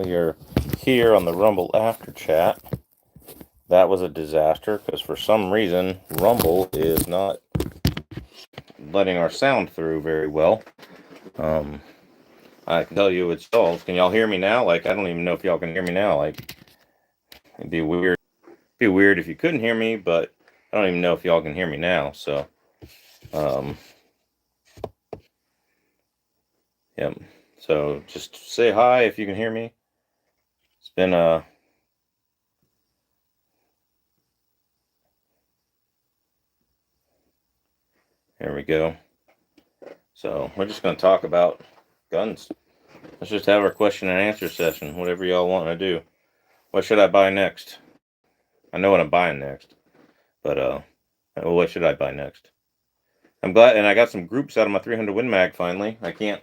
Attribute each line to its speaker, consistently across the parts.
Speaker 1: We are here on the Rumble Afterchat. That was a disaster because for some reason Rumble is not letting our sound through very well. I can tell you it's solved. Can y'all hear me now? Like, I don't even know if y'all can hear me now. Like, it'd be weird. It'd be weird if you couldn't hear me, but I don't even know if y'all can hear me now. So, yep. So just say hi if you can hear me. It's been There we go. So we're just going to talk about guns. Let's just have our question and answer session. Whatever y'all want to do. What should I buy next? I know what I'm buying next, but what should I buy next? I'm glad, and I got some groups out of my 300 Win Mag finally. I can't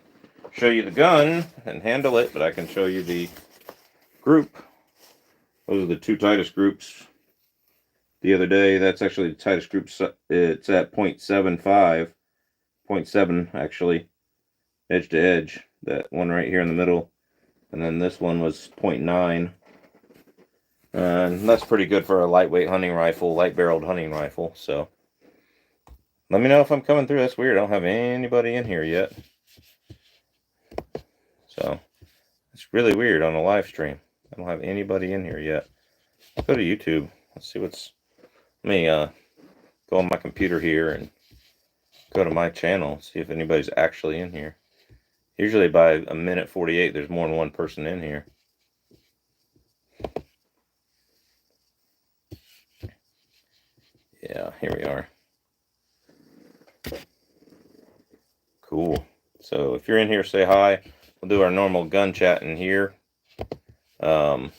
Speaker 1: show you the gun and handle it, but I can show you the group. Those are the two tightest groups. The other day, that's actually the tightest group. It's at 0.75, 0.7 actually, edge to edge. That one right here in the middle, and then this one was 0.9. And that's pretty good for a lightweight hunting rifle, light-barreled hunting rifle. So let me know if I'm coming through. That's weird. I don't have anybody in here yet. So it's really weird on a live stream. I don't have anybody in here yet. I'll go to YouTube. Let's see what's... Let me go on my computer here and go to my channel. See if anybody's actually in here. Usually by a minute 48, there's more than one person in here. Yeah, here we are. Cool. So if you're in here, say hi. We'll do our normal gun chat in here. So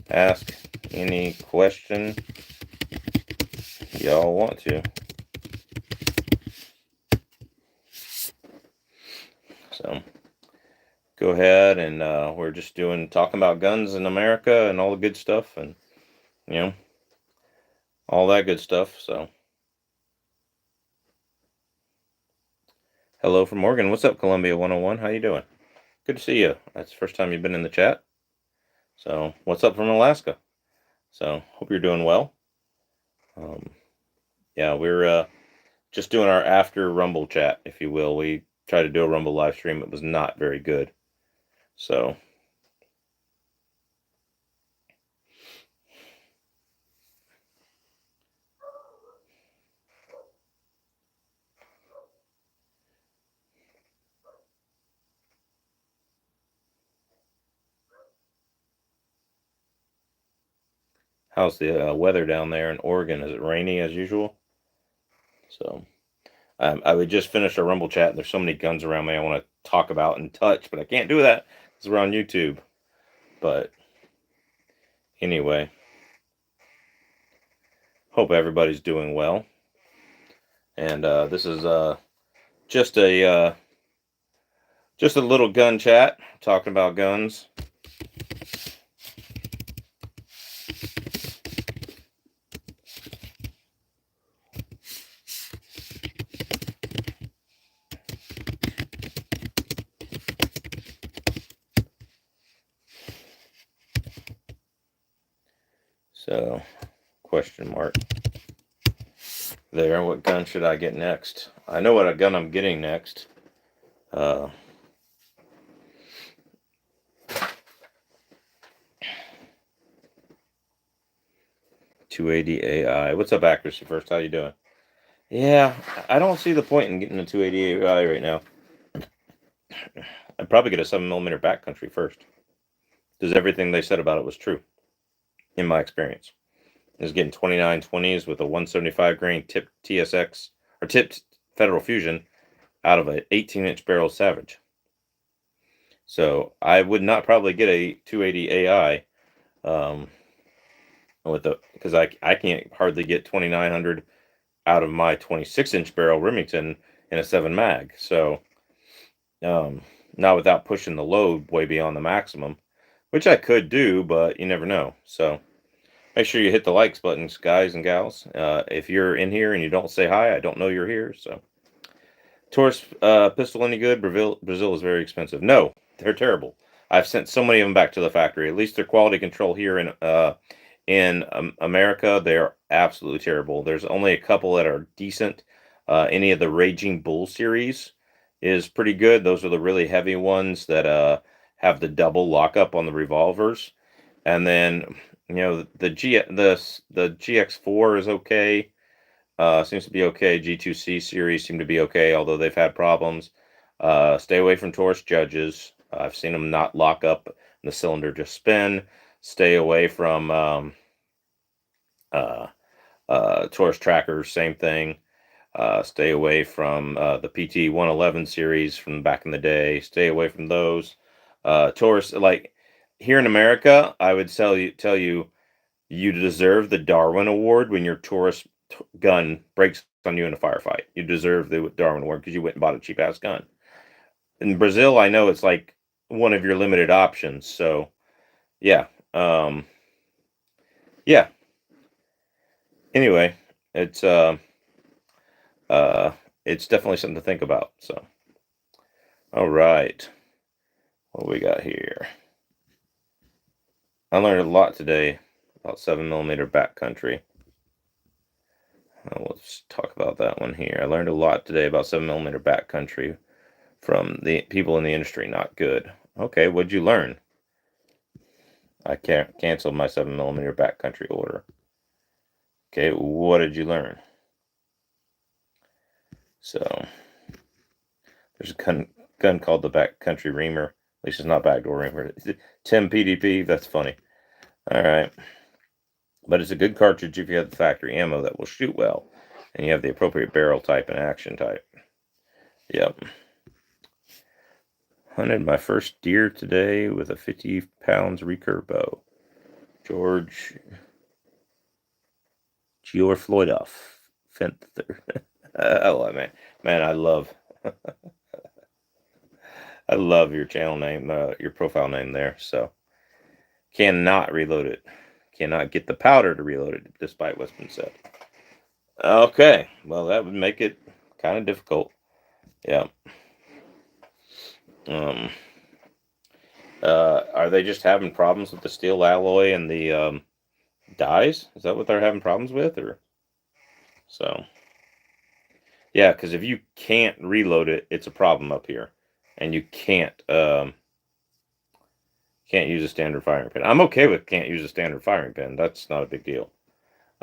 Speaker 1: ask any question y'all want to. So go ahead, and we're just talking about guns in America and all the good stuff, and all that good stuff. So hello from Oregon. What's up, Columbia 101? How you doing? Good to see you. That's the first time you've been in the chat. So what's up from Alaska? So hope you're doing well. Yeah, we're just doing our after Rumble chat, if you will. We tried to do a Rumble live stream. It was not very good. So how's the weather down there in Oregon? Is it rainy as usual? So I would just finish a Rumble chat. There's so many guns around me I want to talk about and touch, but I can't do that because we're on YouTube. But anyway, hope everybody's doing well. And this is just a little gun chat, talking about guns. So, question mark there. What gun should I get next? I know what gun I'm getting next. 280 AI. What's up, Accuracy First? How you doing? Yeah, I don't see the point in getting a 280 AI right now. I'd probably get a 7mm backcountry first, because everything they said about it was true, in my experience. It was getting 2920s with a 175 grain tipped TSX, or tipped Federal Fusion, out of an 18-inch barrel Savage. So I would not probably get a 280 AI because I can't hardly get 2900 out of my 26-inch barrel Remington in a 7 mag. So not without pushing the load way beyond the maximum, which I could do, but you never know. So make sure you hit the likes buttons, guys and gals. If you're in here and you don't say hi, I don't know you're here. So Taurus pistol any good? Brazil is very expensive. No, They're terrible. I've sent so many of them back to the factory. At least their quality control here in America, they're absolutely terrible. There's only a couple that are decent. Any of the Raging Bull series is pretty good. Those are the really heavy ones that have the double lockup on the revolvers. And then the GX4 is okay. Seems to be okay. G2C series seem to be okay, although they've had problems. Stay away from Taurus judges. I've seen them not lock up and the cylinder just spin. Stay away from uh, Taurus trackers, same thing. Stay away from the PT 111 series from back in the day. Stay away from those. Taurus, like here in America, I would tell you you deserve the Darwin Award when your Taurus gun breaks on you in a firefight. You deserve the Darwin Award because you went and bought a cheap ass gun. In Brazil, I know it's like one of your limited options. So yeah, yeah. Anyway, it's uh, it's definitely something to think about. So all right, what we got here? I learned a lot today about 7mm backcountry. Let's talk about that one here. I learned a lot today about 7mm backcountry from the people in the industry. Not good. Okay, what'd you learn? I can't cancel my 7mm backcountry order. Okay, what did you learn? So there's a gun called the backcountry reamer. At least it's not backdoor reamer. Tim PDP. That's funny. All right, but it's a good cartridge if you have the factory ammo that will shoot well, and you have the appropriate barrel type and action type. Yep. Hunted my first deer today with a 50 pounds recurve bow. George Floydoff. Fenther. Oh man, I love your channel name, your profile name there. So cannot reload it. Cannot get the powder to reload it, despite what's been said. Okay, well that would make it kind of difficult. Yeah. Um. Are they just having problems with the steel alloy and the dies? Is that what they're having problems with, or so? Yeah, because if you can't reload it, it's a problem up here, and you can't use a standard firing pin. I'm okay with can't use a standard firing pin. That's not a big deal.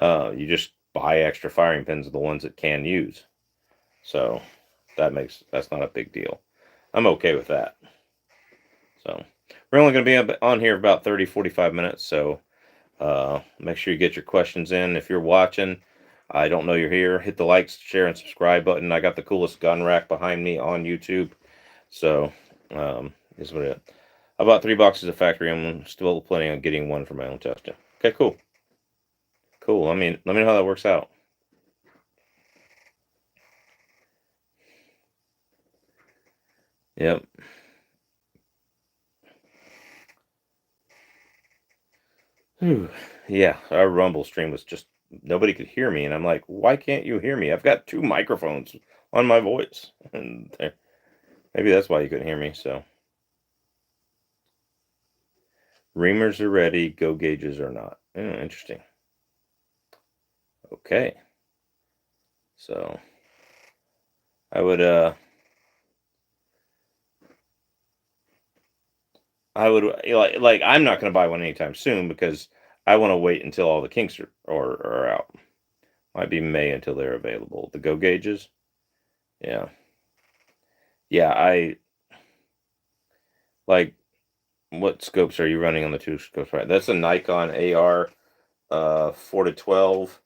Speaker 1: You just buy extra firing pins of the ones that can use. So that's not a big deal. I'm okay with that. So we're only going to be on here about 30, 45 minutes. So make sure you get your questions in. If you're watching, I don't know you're here, hit the like, share, and subscribe button. I got the coolest gun rack behind me on YouTube. So is what it is. I bought 3 boxes of factory. I'm still planning on getting one for my own testing. Okay, cool. Cool. I mean, let me know how that works out. Yep. Whew. Yeah, our Rumble stream was just nobody could hear me, and I'm like, why can't you hear me? I've got 2 microphones on my voice, and maybe that's why you couldn't hear me. So, reamers are ready, go gauges are not. Interesting. Okay, so I would like I'm not going to buy one anytime soon because I want to wait until all the kinks are out. Might be May until they're available. The go gauges, yeah, yeah. I like. What scopes are you running on the 2 scopes? Right, that's a Nikon AR 4 to 12,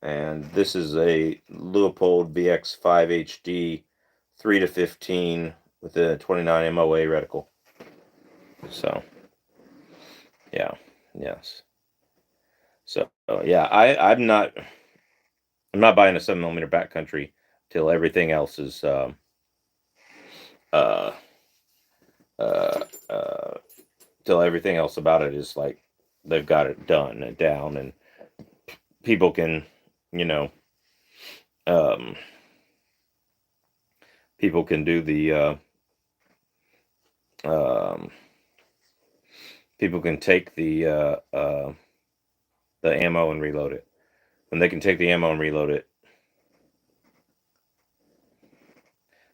Speaker 1: and this is a Leupold VX5 HD 3 to 15 with a 29 MOA reticle. So, yeah, yes. So, yeah, I'm not buying a 7mm backcountry till everything else is uh uh uh till everything else about it is like they've got it done and down, and people can, you know, um people can do the people can take the ammo and reload it. When they can take the ammo and reload it,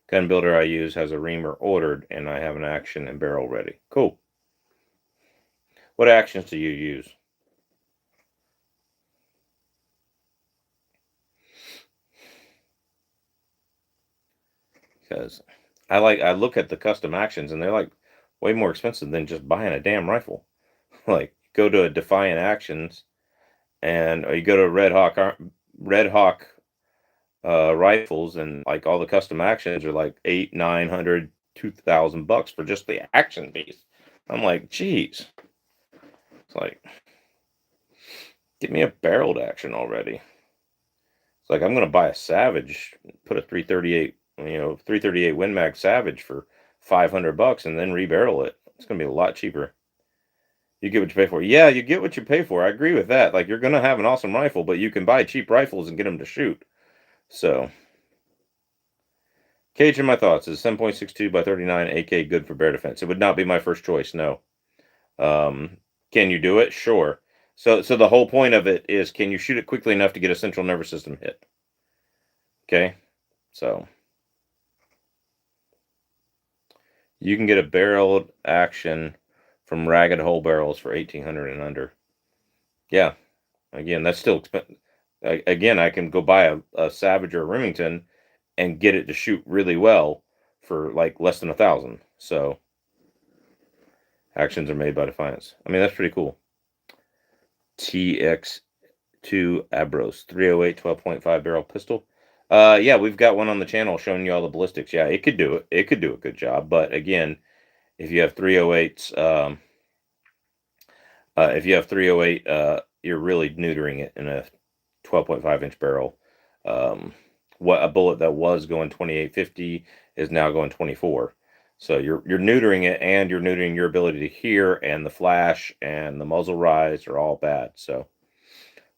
Speaker 1: gun builder I use has a reamer ordered, and I have an action and barrel ready. Cool. What actions do you use? Because I look at the custom actions, and they're like way more expensive than just buying a damn rifle. Like, go to a Defiant Actions, and or you go to Red Hawk rifles, and like all the custom actions are like 800, 900, $2,000 for just the action piece. I'm like, geez, it's like, give me a barreled action already. It's like, I'm gonna buy a Savage, put a 338, 338 Win Mag Savage for $500, and then rebarrel it. It's gonna be a lot cheaper. You get what you pay for. Yeah, you get what you pay for. I agree with that. Like, you're gonna have an awesome rifle, but you can buy cheap rifles and get them to shoot. So, Cage in my thoughts is 7.62 by 39 AK good for bear defense. It would not be my first choice. No. Can you do it? Sure. So the whole point of it is, can you shoot it quickly enough to get a central nervous system hit? Okay. So you can get a barreled action from Ragged Hole barrels for 1,800 and under. Yeah. Again, that's still expensive. Again, I can go buy a Savage or a Remington and get it to shoot really well for like less than 1,000. So actions are made by Defiance. I mean, that's pretty cool. TX2 Abros 308 12.5 barrel pistol. Yeah, we've got one on the channel showing you all the ballistics. Yeah, it could do it. It could do a good job. But again, if you have 308s, you're really neutering it in a 12.5-inch barrel. What a bullet that was going 2850 is now going 24. So you're neutering it, and you're neutering your ability to hear, and the flash and the muzzle rise are all bad. So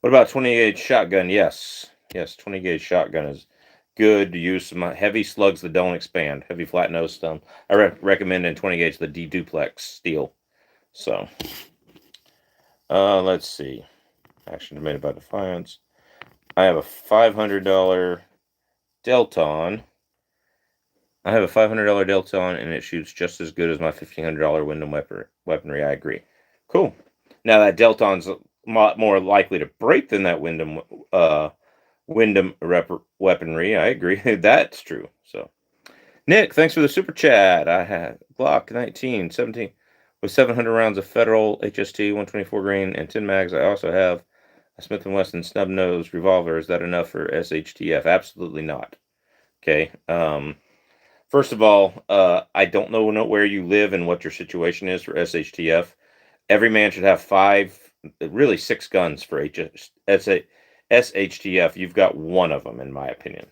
Speaker 1: what about 20 gauge shotgun? Yes, 20 gauge shotgun is good to use some heavy slugs that don't expand, heavy flat nose stone. I recommend in 20 gauge the D-duplex steel. So let's see. Action made by Defiance. I have a $500 Delton. And it shoots just as good as my $1,500 Wyndham weaponry. I agree. Cool. Now that Delton's a lot more likely to break than that Wyndham weaponry. I agree. That's true. So, Nick, thanks for the super chat. I had Glock 1917 with 700 rounds of Federal HST 124 grain and 10 mags. I also have a Smith & Wesson snub nose revolver. Is that enough for SHTF? Absolutely not. Okay. First of all, I don't know where you live and what your situation is for SHTF. Every man should have 6 guns for SHTF. You've got one of them, in my opinion.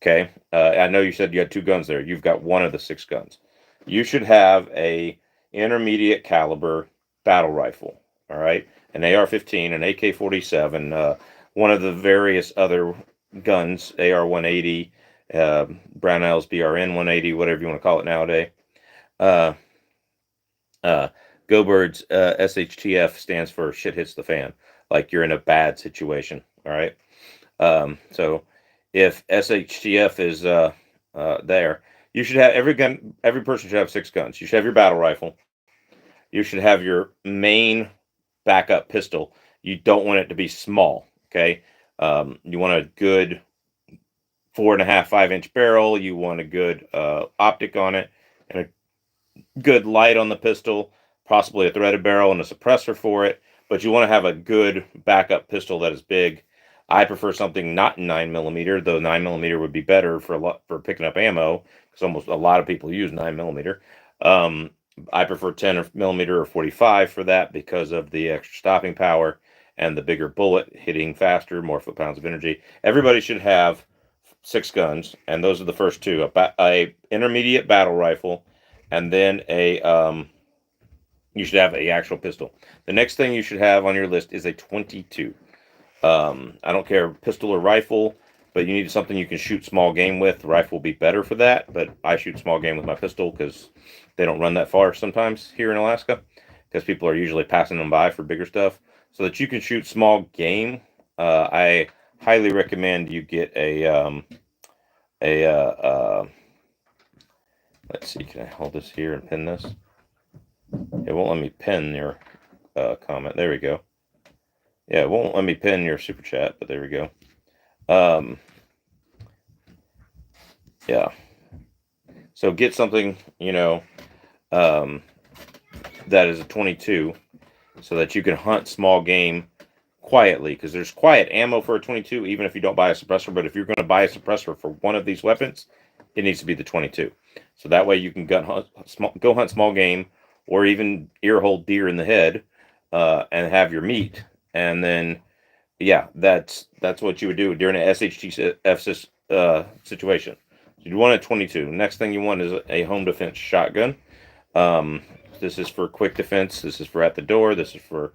Speaker 1: Okay. I know you said you had 2 guns there. You've got one of the 6 guns. You should have a intermediate caliber battle rifle. All right. An AR-15, an AK-47, one of the various other guns, AR-180, Brownell's BRN 180, whatever you want to call it nowadays. Go Birds, SHTF stands for shit hits the fan. Like, you're in a bad situation. All right. So if SHTF is there, you should have every person should have 6 guns. You should have your battle rifle. You should have your main backup pistol. You don't want it to be small. Okay. You want a good 4.5, 5-inch barrel. You want a good optic on it, and a good light on the pistol, possibly a threaded barrel and a suppressor for it. But you want to have a good backup pistol that is big. I prefer something not 9mm, though 9mm would be better for picking up ammo, because almost a lot of people use 9mm. I prefer 10mm or 45 for that because of the extra stopping power and the bigger bullet hitting faster, more foot-pounds of energy. Everybody should have 6 guns, and those are the first 2: a intermediate battle rifle, and then you should have a actual pistol. The next thing you should have on your list is a 22. I don't care, pistol or rifle, but you need something you can shoot small game with. The rifle will be better for that, but I shoot small game with my pistol because they don't run that far sometimes here in Alaska because people are usually passing them by for bigger stuff. So that you can shoot small game, I highly recommend you get a let's see, can I hold this here and pin this? It won't let me pin your comment. There we go. Yeah, it won't let me pin your super chat, but there we go. Yeah. So get something, that is a 22 so that you can hunt small game quietly, because there's quiet ammo for a 22 even if you don't buy a suppressor. But if you're going to buy a suppressor for one of these weapons, it needs to be the 22, so that way you can go hunt small game, or even earhold deer in the head, and have your meat. And then that's what you would do during an SHTF situation. So you want a 22. Next thing you want is a home defense shotgun. This is for quick defense. This is for at the door. This is for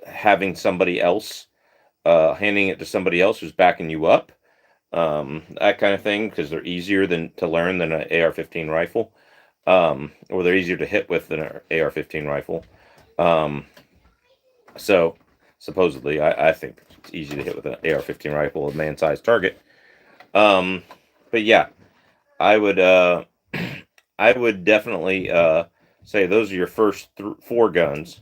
Speaker 1: having somebody else, handing it to somebody else who's backing you up, that kind of thing, because they're easier to learn than an AR-15 rifle, or they're easier to hit with than an AR-15 rifle. So supposedly, I think it's easy to hit with an AR-15 rifle, a man-sized target. But yeah, I would I would definitely say those are your first 4 guns,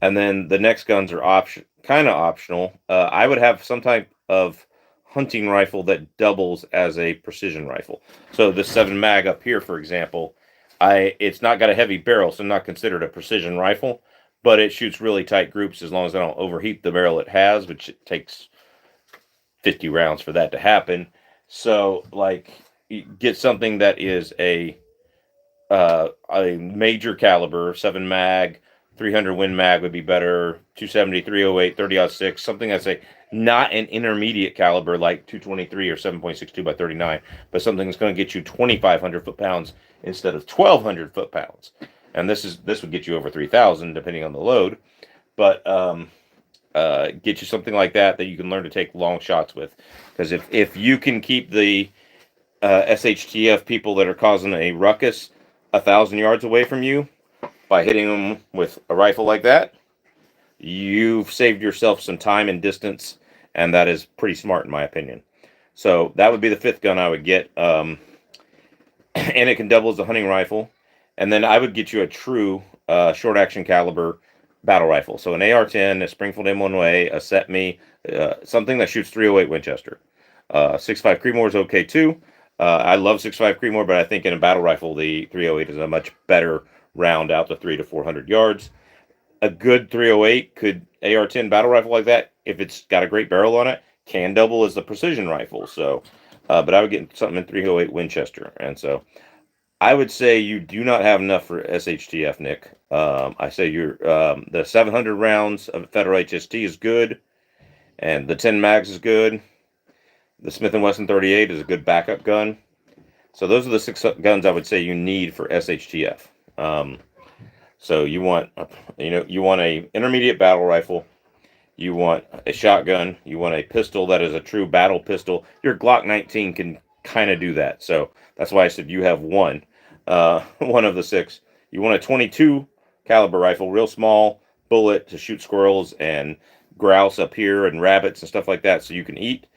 Speaker 1: and then the next guns are kind of optional. I would have some type of hunting rifle that doubles as a precision rifle. So the 7 mag up here, for example, it's not got a heavy barrel, so not considered a precision rifle, but it shoots really tight groups as long as I don't overheat the barrel it has, which it takes 50 rounds for that to happen. So, like, you get something that is a major caliber, 7 mag, 300 Win mag would be better, 270, 308, 30-06, something that's not an intermediate caliber like 223 or 7.62 by 39, but something that's going to get you 2,500 foot-pounds instead of 1,200 foot-pounds. And this would get you over 3,000 depending on the load, but get you something like that you can learn to take long shots with. Because if you can keep the SHTF people that are causing a ruckus 1,000 yards away from you by hitting them with a rifle like that, you've saved yourself some time and distance, and that is pretty smart in my opinion. So that would be the 5th gun I would get, and it can double as a hunting rifle. And then I would get you a true short action caliber battle rifle. So an AR-10, a Springfield M1A, a SETME, something that shoots 308 Winchester. 6.5 Creedmoor is okay too. I love 6.5 Creedmoor, but I think in a battle rifle, the 308 is a much better round out to 300 to 400 yards. A good 308 AR-10 battle rifle like that, if it's got a great barrel on it, can double as the precision rifle. So, but I would get something in 308 Winchester. And so I would say you do not have enough for SHTF, Nick. I say the 700 rounds of Federal HST is good, and the 10 mags is good. The Smith & Wesson 38 is a good backup gun. So those are the 6 guns I would say you need for SHTF. So you want a intermediate battle rifle, you want a shotgun, you want a pistol that is a true battle pistol. Your Glock 19 can kind of do that. So that's why I said you have one of the 6. You want a 22 caliber rifle, real small bullet to shoot squirrels and grouse up here and rabbits and stuff like that, so you can eat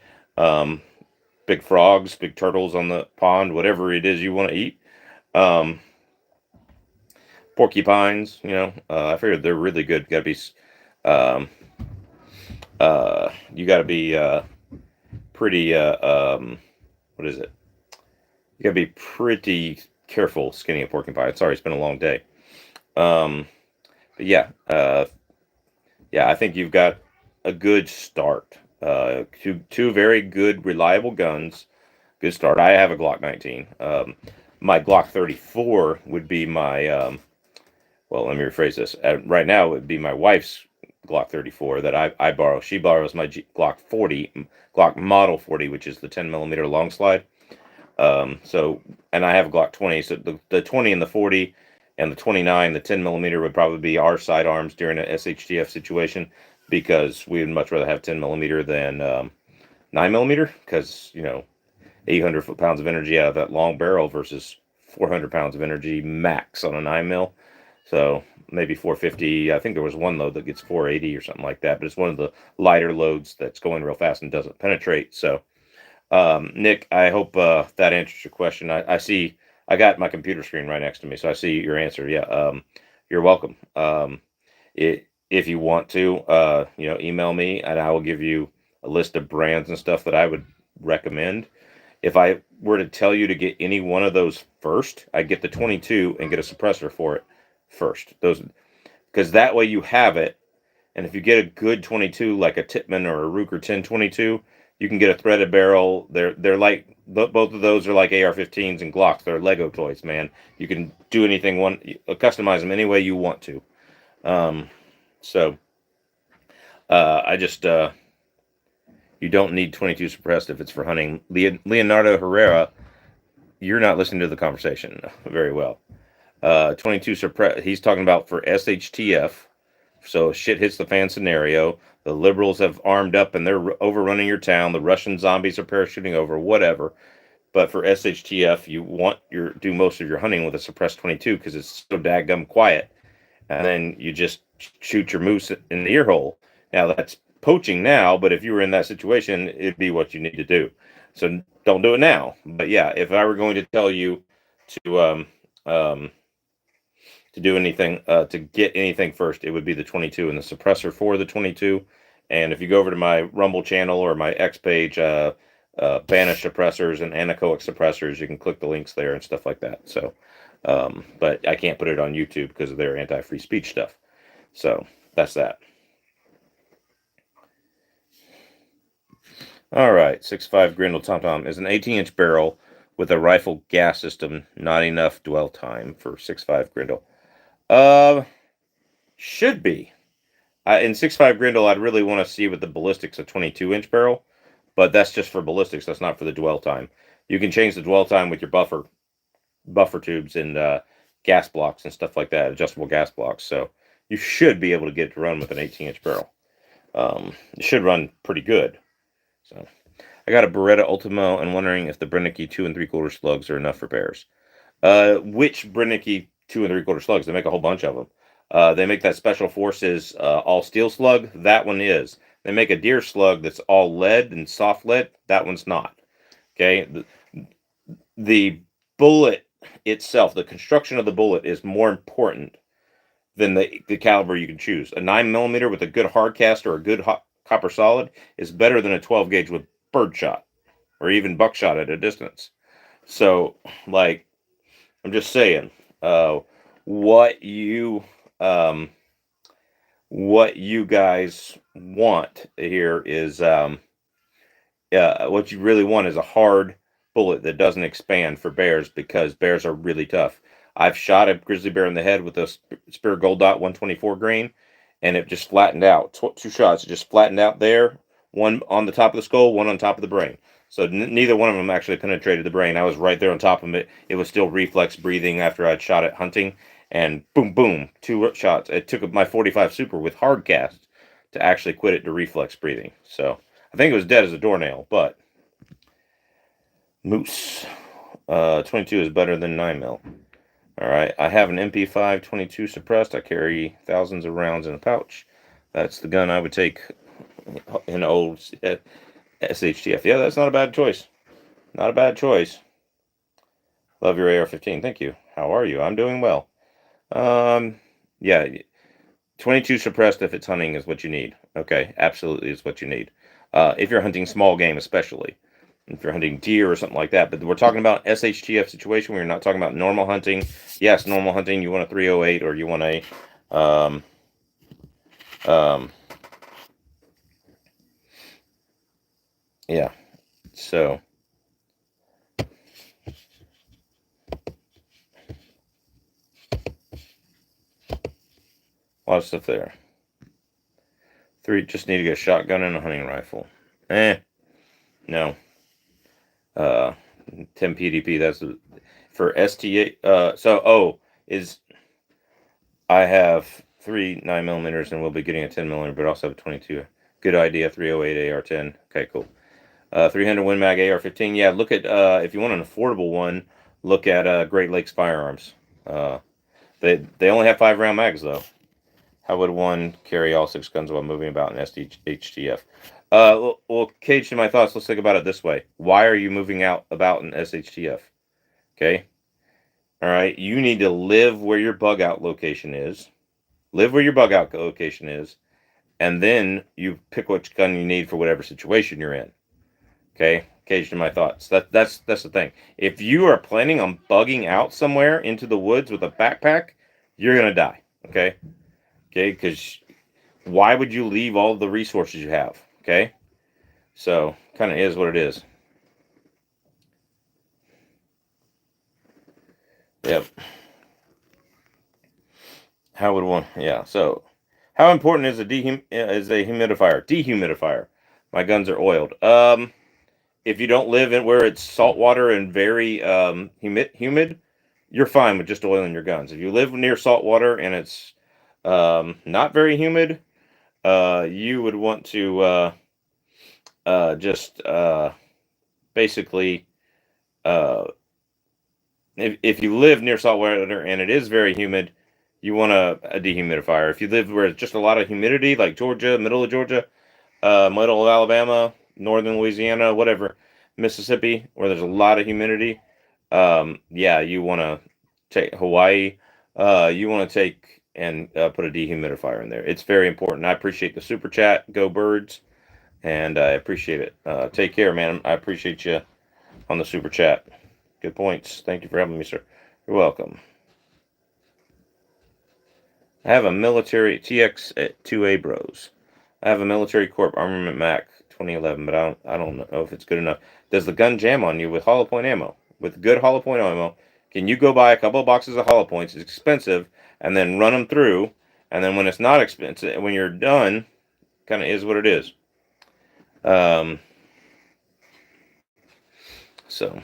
Speaker 1: big frogs, big turtles on the pond, whatever it is you want to eat. Porcupines, I figured they're really good. You gotta be pretty what is it? You gotta be pretty careful skinning a porcupine. Sorry, it's been a long day. But yeah, I think you've got a good start. Two very good, reliable guns. Good start. I have a Glock 19. My Glock 34 would be my, well, let me rephrase this. Right now, it would be my wife's Glock 34 that I borrow. She borrows my Glock 40, Glock Model 40, which is the 10mm long slide. And I have a Glock 20, so the 20 and the 40 and the 29, the 10mm would probably be our sidearms during an SHTF situation, because we would much rather have 10mm than 9mm, because 800 foot-pounds of energy out of that long barrel versus 400 pounds of energy max on a 9 mil. So maybe 450. I think there was one load that gets 480 or something like that, but it's one of the lighter loads that's going real fast and doesn't penetrate. So, Nick, I hope that answers your question. I see, I got my computer screen right next to me, so I see your answer. Yeah, you're welcome. If you want to, email me and I will give you a list of brands and stuff that I would recommend. If I were to tell you to get any one of those first, I'd get the 22 and get a suppressor for it first. Those, because that way you have it. And if you get a good 22, like a Tippmann or a Ruger 1022, you can get a threaded barrel. They're like, both of those are like AR-15s and Glocks. They're Lego toys, man. You can do anything customize them any way you want to. So I just you don't need 22 suppressed if it's for hunting. Leonardo Herrera, you're not listening to the conversation very well. 22 suppressed. He's talking about for SHTF. So shit hits the fan scenario. The liberals have armed up and they're overrunning your town. The Russian zombies are parachuting over, whatever. But for SHTF, you want do most of your hunting with a suppressed 22 because it's so daggum quiet. And then you just shoot your moose in the ear hole. Now that's poaching now, but if you were in that situation, it'd be what you need to do. So don't do it now. But yeah, if I were going to tell you to do anything, to get anything first, it would be the 22 and the suppressor for the 22. And if you go over to my Rumble channel or my X page, Banish suppressors and anechoic suppressors, you can click the links there and stuff like that. So, but I can't put it on YouTube because of their anti-free speech stuff. So that's that. All right, 6.5 Grindle Tom Tom is an 18-inch barrel with a rifle gas system. Not enough dwell time for 6.5 Grindle. Should be. In 6.5 Grindle, I'd really want to see with the Ballistics a 22-inch barrel, but that's just for Ballistics. That's not for the dwell time. You can change the dwell time with your buffer tubes and gas blocks and stuff like that, adjustable gas blocks. So you should be able to get it to run with an 18-inch barrel. It should run pretty good. So I got a Beretta Ultimo and wondering if the Brennecke 2 3/4 slugs are enough for bears. Which Brennecke 2 3/4 slugs? They make a whole bunch of them. They make that Special Forces all steel slug. That one is. They make a deer slug that's all lead and soft lead. That one's not. Okay. The bullet itself, the construction of the bullet is more important than the caliber you can choose. A 9mm with a good hard cast or a good copper solid is better than a 12 gauge with birdshot or even buckshot at a distance. So, like, I'm just saying, what you guys want here is what you really want is a hard bullet that doesn't expand for bears, because bears are really tough. I've shot a grizzly bear in the head with a Spear Gold Dot 124 grain, and it just flattened out. Two shots, it just flattened out there. One on the top of the skull, one on top of the brain. So neither one of them actually penetrated the brain. I was right there on top of it. It was still reflex breathing after I'd shot it hunting, and boom, boom, 2 shots. It took my 45 Super with hard cast to actually quit it to reflex breathing. So I think it was dead as a doornail, but moose. 22 is better than 9mm. All right, I have an MP5 22 suppressed. I carry thousands of rounds in a pouch. That's the gun I would take in old SHTF. Yeah, that's not a bad choice. Not a bad choice. Love your AR-15. Thank you. How are you? I'm doing well. Yeah, 22 suppressed if it's hunting is what you need. Okay, absolutely is what you need. If you're hunting small game, especially. If you're hunting deer or something like that. But we're talking about SHTF situation. We're not talking about normal hunting. Yes, normal hunting, you want a 308 or you want a yeah. So a lot of stuff there. 3, just need to get a shotgun and a hunting rifle. No. 10 PDP, that's for STA. I have 3 9mm and we'll be getting a 10mm, but also have a 22. Good idea. 308 AR-10. Okay, cool. 300 Win Mag AR-15. Yeah, look at if you want an affordable one, look at Great Lakes Firearms. They only have 5-round mags though. How would one carry all 6 guns while moving about in SHTF? Well, Cage, to my thoughts, let's think about it this way. Why are you moving out about in SHTF? Okay? All right? You need to live where your bug out location is. Live where your bug out location is. And then you pick which gun you need for whatever situation you're in. Okay? Cage, to my thoughts. That's the thing. If you are planning on bugging out somewhere into the woods with a backpack, you're going to die. Okay? Okay? Because why would you leave all the resources you have? Okay? So, kind of is what it is. Yep. How would one? Yeah. So, how important is a humidifier? Dehumidifier. My guns are oiled. If you don't live in where it's saltwater and very humid, you're fine with just oiling your guns. If you live near saltwater and it's not very humid, you would want to just basically if you live near saltwater and it is very humid, you want a dehumidifier. If you live where it's just a lot of humidity, like Georgia, middle of Georgia, middle of Alabama, northern Louisiana, whatever, Mississippi, where there's a lot of humidity, yeah, you want to take Hawaii. You want to take and put a dehumidifier in there. It's very important. I appreciate the super chat. Go Birds, and I appreciate it. Take care, man. I appreciate you on the super chat. Good points. Thank you for having me, sir. You're welcome. I have a military TX2A Bros. I have a military corp armament Mac 2011, but I don't know if it's good enough. Does the gun jam on you with hollow point ammo? With good hollow point ammo, can you go buy a couple of boxes of hollow points? It's expensive, and then run them through, and then when it's not expensive, when you're done, kind of is what it is. So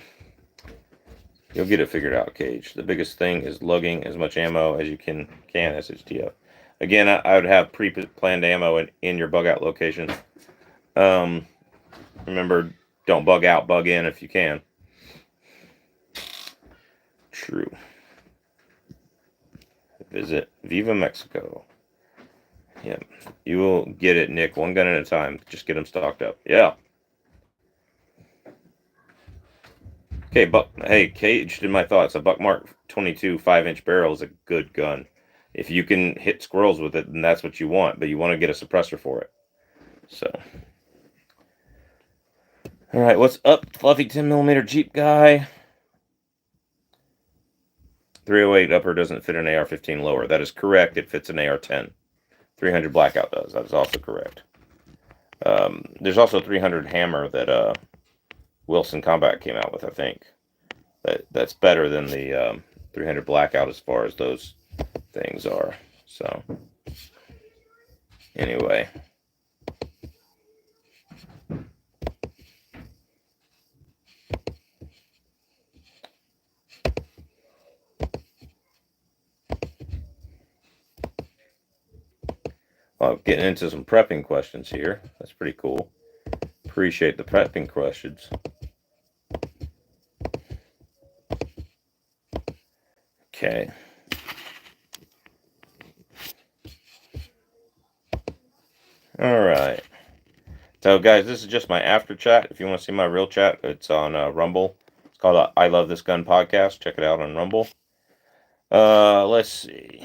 Speaker 1: you'll get it figured out, Cage. The biggest thing is lugging as much ammo as you can SHTF. Again, I would have pre-planned ammo in your bug out location. Remember, don't bug out, bug in if you can. True. Visit Viva Mexico. Yeah, you will get it, Nick. One gun at a time. Just get them stocked up. Yeah. Okay, hey, Cage, in my thoughts, a Buckmark 22 5-inch barrel is a good gun. If you can hit squirrels with it, then that's what you want, but you want to get a suppressor for it. So, all right, what's up, fluffy 10mm Jeep guy? 308 upper doesn't fit an AR-15 lower. That is correct. It fits an AR-10. 300 Blackout does. That is also correct. There's also 300 Hammer that Wilson Combat came out with, I think. That's better than the 300 Blackout as far as those things are. So, anyway. Well, getting into some prepping questions here. That's pretty cool. Appreciate the prepping questions. Okay. All right. So, guys, this is just my after chat. If you want to see my real chat, it's on Rumble. It's called I Love This Gun Podcast. Check it out on Rumble. Let's see.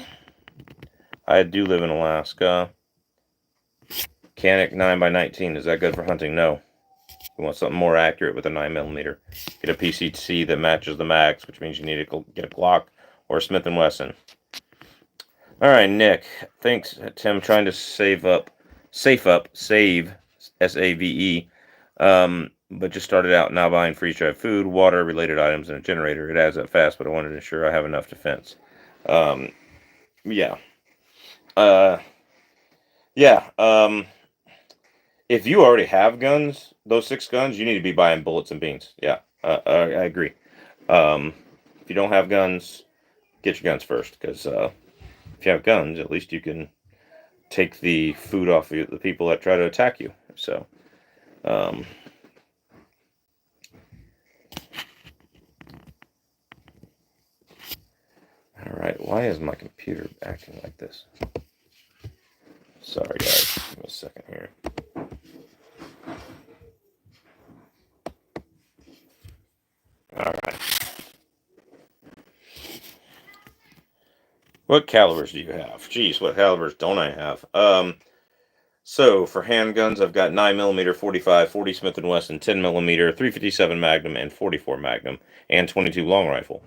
Speaker 1: I do live in Alaska. Canic 9x19. Is that good for hunting? No. You want something more accurate with a 9mm. Get a PCC that matches the mags, which means you need to get a Glock or a Smith & Wesson. All right, Nick. Thanks, Tim. Trying to save, SAVE. But just started out now buying freeze-dried food, water, related items, and a generator. It adds up fast, but I wanted to ensure I have enough defense. Yeah. If you already have guns, those 6 guns, you need to be buying bullets and beans. Yeah, I agree. If you don't have guns, get your guns first, because if you have guns, at least you can take the food off of the people that try to attack you. So, Alright, why is my computer acting like this? Sorry guys, give me a second here. Alright. What calibers do you have? Jeez, what calibers don't I have? So for handguns, I've got 9mm, 45, 40 Smith & Wesson, 10mm, 357 Magnum, and 44 Magnum, and 22 long rifle.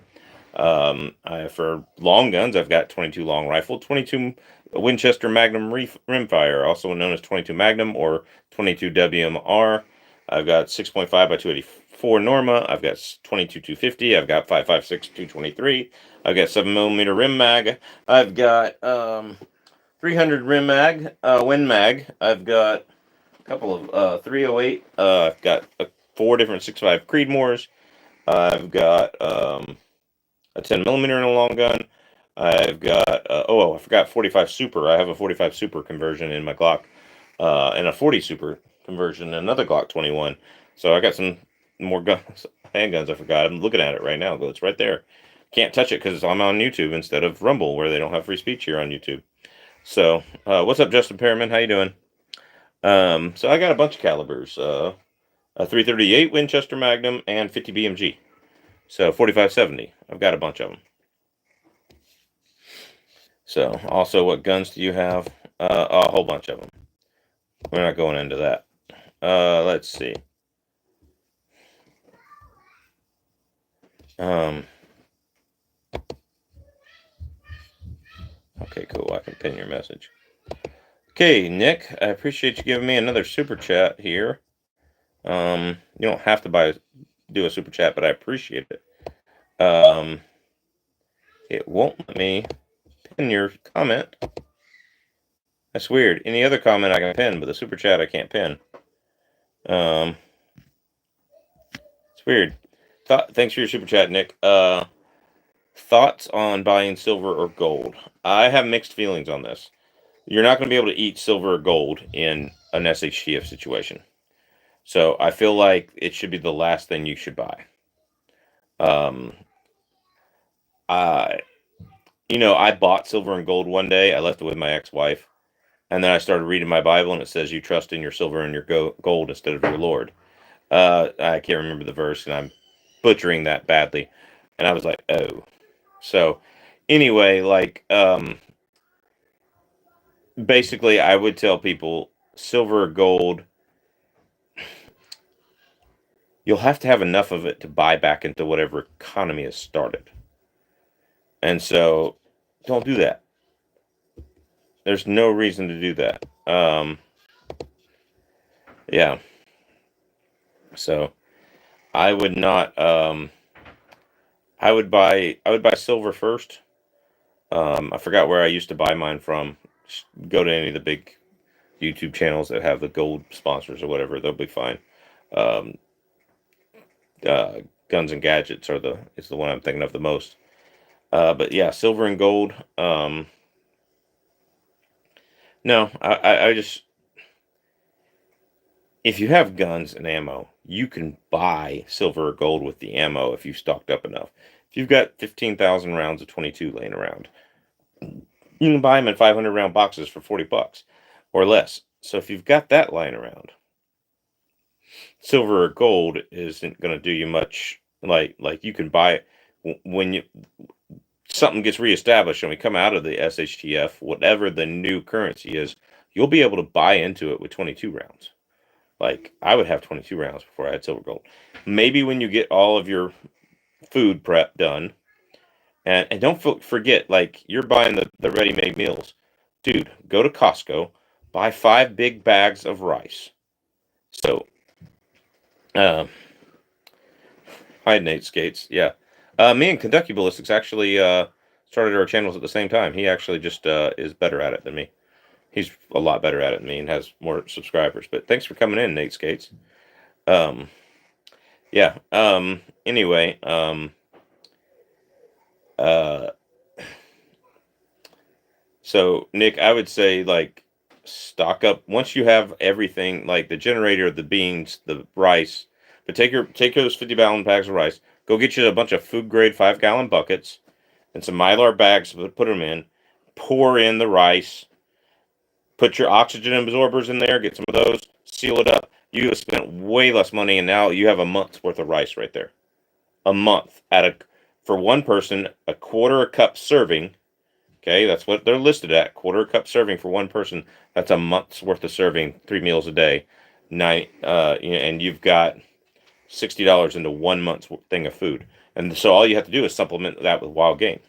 Speaker 1: For long guns, I've got 22 long rifle, 22 Winchester Magnum rimfire, also known as 22 Magnum or 22 WMR. I've got 6.5 by 284 Norma. I've got 22 250. I've got 5.56 223. I've got 7mm rim mag. I've got 300 rim mag, Win mag. I've got a couple of 308. I've got 4 different 6.5 Creedmoors. I've got a 10mm in a long gun. I've got I forgot 45 Super. I have a 45 Super conversion in my Glock, and a 40 Super conversion in another Glock 21. So I got some more guns, handguns. I forgot. I'm looking at it right now. It's right there. Can't touch it because I'm on YouTube instead of Rumble, where they don't have free speech here on YouTube. So, what's up, Justin Perriman? How you doing? So I got a bunch of calibers. A 338 Winchester Magnum and 50 BMG. So 4570. I've got a bunch of them. So, also, what guns do you have? A whole bunch of them. We're not going into that. Let's see. Okay, cool. I can pin your message. Okay, Nick, I appreciate you giving me another super chat here. You don't have to do a super chat, but I appreciate it. It won't let me pin your comment. That's weird. Any other comment I can pin, but the super chat I can't pin. It's weird. Thanks for your super chat, Nick. Thoughts on buying silver or gold? I have mixed feelings on this. You're not going to be able to eat silver or gold in an SHTF situation. So I feel like it should be the last thing you should buy. I bought silver and gold one day. I left it with my ex-wife. And then I started reading my Bible, and it says you trust in your silver and your gold instead of your Lord. I can't remember the verse, and I'm butchering that badly. And I was like, oh. So, anyway, basically, I would tell people silver or gold, you'll have to have enough of it to buy back into whatever economy has started. And so, don't do that. There's no reason to do that. Yeah. So, I would not. I would buy silver first. I forgot where I used to buy mine from. Just go to any of the big YouTube channels that have the gold sponsors or whatever. They'll be fine. Guns and Gadgets is the one I'm thinking of the most. But yeah, silver and gold. No, I just, if you have guns and ammo, you can buy silver or gold with the ammo if you've stocked up enough. If you've got 15,000 rounds of 22 laying around, you can buy them in 500 round boxes for $40 or less. So if you've got that lying around, silver or gold isn't going to do you much. Like you can buy it when something gets reestablished and we come out of the SHTF, whatever the new currency is, you'll be able to buy into it with 22 rounds. Like, I would have 22 rounds before I had silver gold. Maybe when you get all of your food prep done, and don't forget, like, you're buying the ready-made meals. Dude, go to Costco, buy 5 big bags of rice. So, hi, Nate Skates. Yeah. Me and Kentucky Ballistics actually started our channels at the same time. He actually just is better at it than me. He's a lot better at it than me and has more subscribers. But thanks for coming in, Nate Skates. Yeah. Anyway. So Nick, I would say like stock up once you have everything, like the generator, the beans, the rice. But take those 50-gallon bags of rice. Go get you a bunch of food grade 5-gallon buckets. in some Mylar bags, put them in, pour in the rice, put your oxygen absorbers in there, get some of those, seal it up. You have spent way less money, and now you have a month's worth of rice right there. A month for one person, a quarter a cup serving. Okay, that's what they're listed at. Quarter a cup serving for one person. That's a month's worth of serving, 3 meals a day. And you've got $60 into 1 month's thing of food. And so all you have to do is supplement that with wild game.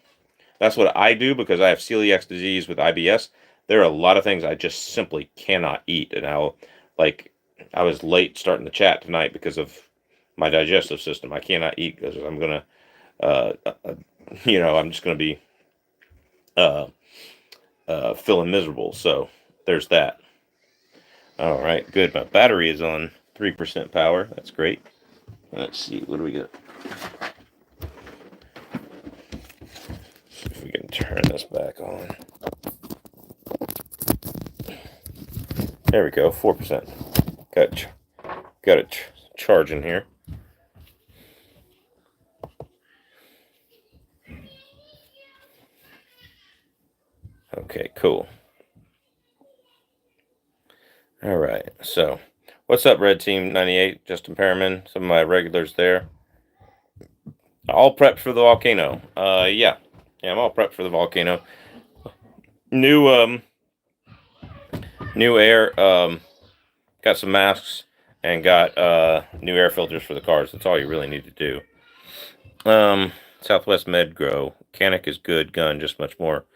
Speaker 1: That's what I do because I have celiac disease with IBS. There are a lot of things I just simply cannot eat. And I was late starting the chat tonight because of my digestive system. I cannot eat because I'm going to, I'm just going to be feeling miserable. So there's that. All right, good. My battery is on 3% power. That's great. Let's see, what do we get? See if we can turn this back on. There we go, 4%. Got it charging here. Okay, cool. All right, so what's up, Red Team 98? Justin Perriman, some of my regulars there. All prepped for the volcano. Yeah, I'm all prepped for the volcano. New air. Got some masks and got new air filters for the cars. That's all you really need to do. Southwest Medgrow. Canic is good gun, just much more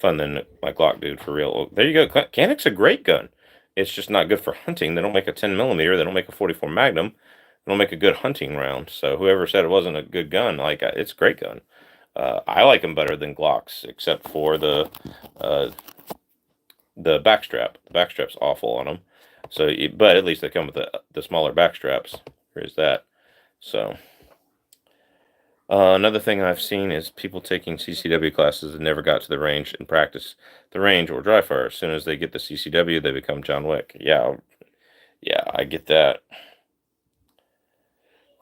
Speaker 1: fun than my Glock dude for real. Oh, there you go. Canic's a great gun. It's just not good for hunting. They don't make a 10 millimeter. They don't make a 44 Magnum. They don't make a good hunting round. So whoever said it wasn't a good gun, it's a great gun. I like them better than Glocks, except for the backstrap. The backstrap's awful on them. So, but at least they come with the smaller backstraps. There's that. So, another thing I've seen is people taking CCW classes and never got to the range and practice the range or dry fire. As soon as they get the CCW, they become John Wick. Yeah, I get that.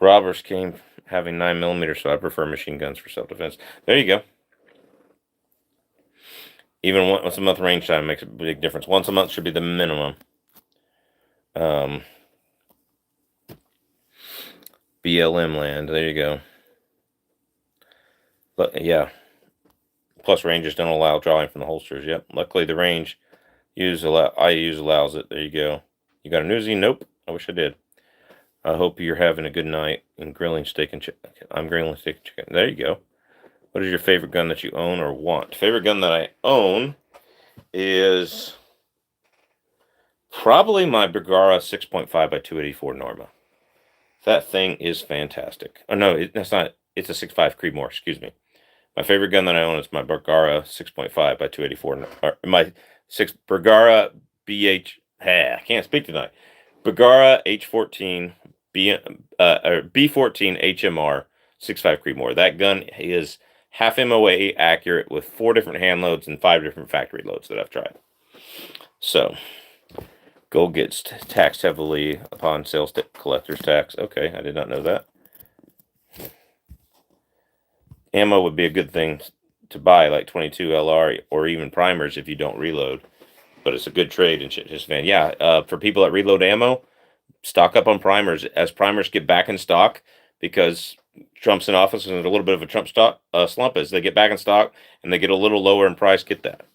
Speaker 1: Robbers came having 9 millimeters, so I prefer machine guns for self-defense. There you go. Even once a month range time makes a big difference. Once a month should be the minimum. BLM land. There you go. But yeah. Plus ranges don't allow drawing from the holsters. Yep. Luckily the range allows it. There you go. You got a Uzi? Nope. I wish I did. I hope you're having a good night and grilling steak and chicken. I'm grilling steak and chicken. There you go. What is your favorite gun that you own or want? Favorite gun that I own is probably my Bergara 6.5 by 284 Norma. That thing is fantastic. Oh, no, that's not. It's a 6.5 Creedmoor, excuse me. My favorite gun that I own is my Bergara 6.5 by 284. My Bergara BH. I can't speak tonight. Bergara H14 B14 HMR 6.5 Creedmoor. That gun is half MOA accurate with 4 different hand loads and 5 different factory loads that I've tried. So, gold gets taxed heavily upon sales collector's tax. Okay, I did not know that. Ammo would be a good thing to buy, like 22 LR or even primers if you don't reload. But it's a good trade and shit. Just man, yeah. For people that reload ammo, stock up on primers as primers get back in stock, because Trump's in office and there's a little bit of a Trump slump. As they get back in stock and they get a little lower in price, get that.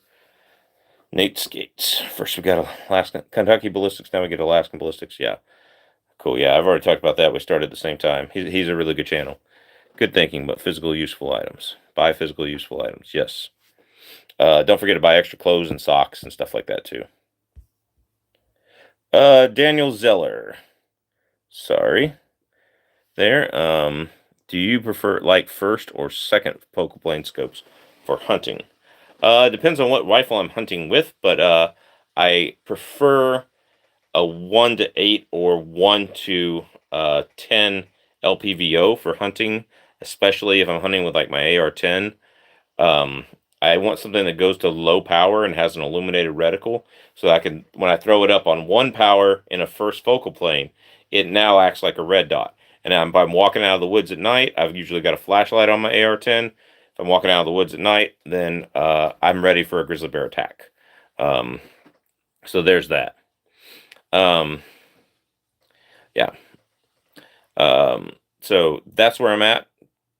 Speaker 1: Nate Skates. First we got Alaskan, Kentucky Ballistics. Now we get Alaskan Ballistics. Yeah, cool. Yeah, I've already talked about that. We started at the same time. He's a really good channel. Good thinking, but physical useful items. Buy physical useful items. Yes. Don't forget to buy extra clothes and socks and stuff like that too. Daniel Zeller. Sorry. There. Do you prefer first or second focal plane scopes for hunting? Depends on what rifle I'm hunting with, but I prefer a 1-8 or 1-10 LPVO for hunting, especially if I'm hunting with my AR-10. I want something that goes to low power and has an illuminated reticle, so I can, when I throw it up on 1 power in a first focal plane, it now acts like a red dot. And if I'm walking out of the woods at night, I've usually got a flashlight on my AR-10. if I'm walking out of the woods at night, then I'm ready for a grizzly bear attack. So there's that. Yeah. So that's where I'm at.